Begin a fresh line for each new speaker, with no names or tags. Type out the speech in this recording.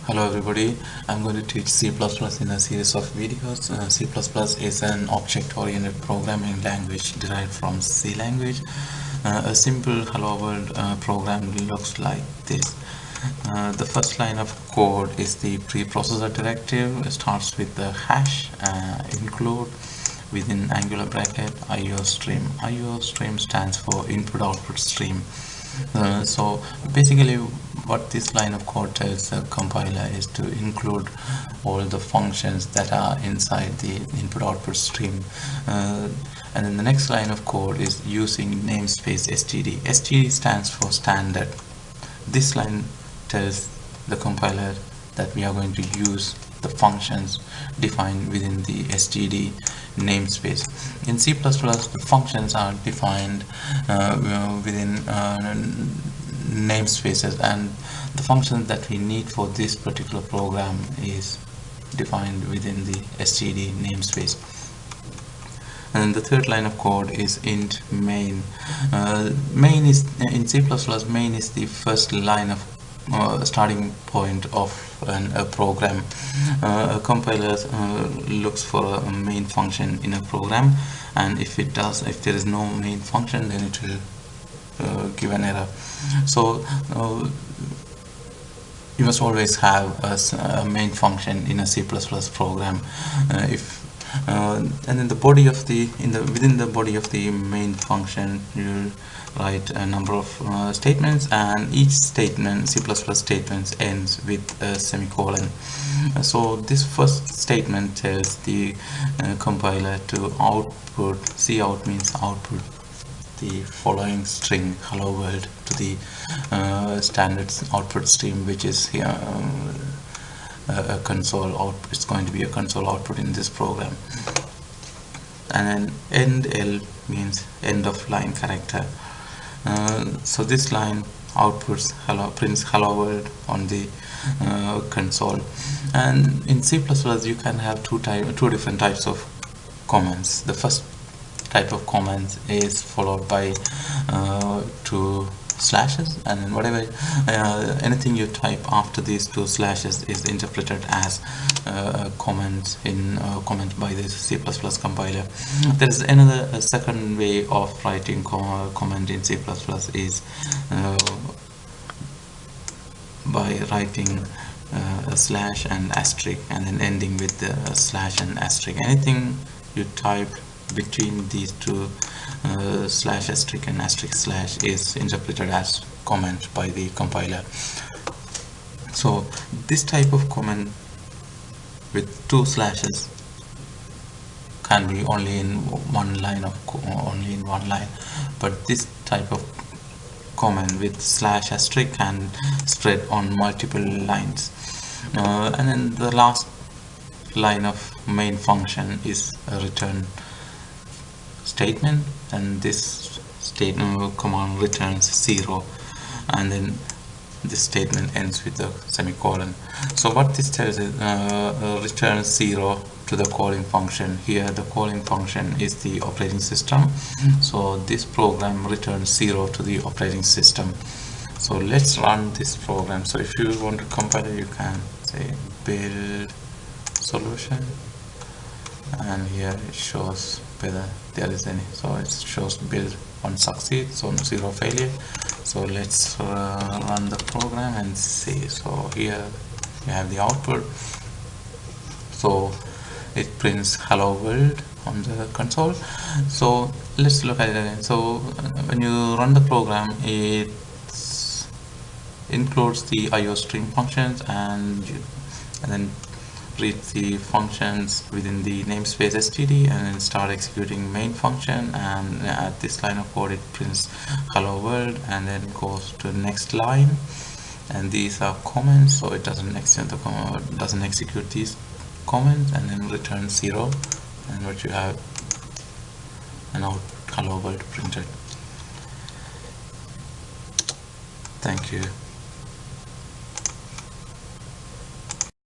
Hello everybody, I'm going to teach C++ in a series of videos. C++ is an object-oriented programming language derived from C language. A simple hello world program looks like this. The first line of code is the preprocessor directive. It starts with the hash include within angular bracket IO stream. IO stream stands for input output stream. So basically what this line of code tells the compiler is to include all the functions that are inside the input output stream, and then the next line of code is using namespace std. Std stands for standard. This line tells the compiler that we are going to use the functions defined within the std namespace. In C++, the functions are defined within namespaces, and the function that we need for this particular program is defined within the std namespace. And the third line of code is int main. Main is in C++. Main is the first line of starting point of a program. A compiler looks for a main function in a program, and if there is no main function, then it will give an error. So you must always have a main function in a C++ program. And in the body of within the body of the main function, you write a number of statements, and each statement, C++ statements, ends with a semicolon. So this first statement tells the compiler to output. Cout means output the following string hello world to the standard output stream, which is here a console out. It's going to be a console output in this program. And then end L means end of line character. So this line outputs prints hello world on the console. And in C++ you can have two different types of comments. The first type of comments is followed by two slashes, and then whatever anything you type after these two slashes is interpreted as a comment by the C++ compiler. There is a second way of writing comment in C++ is by writing a slash and asterisk, and then ending with the slash and asterisk. Anything you type between these two slash asterisk and asterisk slash is interpreted as comment by the compiler. So this type of comment with two slashes can be only in one line, but this type of comment with slash asterisk can spread on multiple lines. And then the last line of main function is a return statement, and this statement command returns 0, and then this statement ends with a semicolon. So what this tells is returns 0 to the calling function. Here the calling function is the operating system, so this program returns 0 to the operating system. So let's run this program. So if you want to compile it, you can say build solution, and here it shows whether there is any. So it shows build 1 succeed, so 0 failure. So let's run the program and see. So here you have the output. So it prints hello world on the console. So let's look at it again. So when you run the program, it includes the IO stream functions, and then read the functions within the namespace std, and then start executing main function, and at this line of code it prints hello world, and then goes to the next line, and these are comments, so it doesn't execute these comments, and then return 0, and what you have an out hello world printed. Thank you.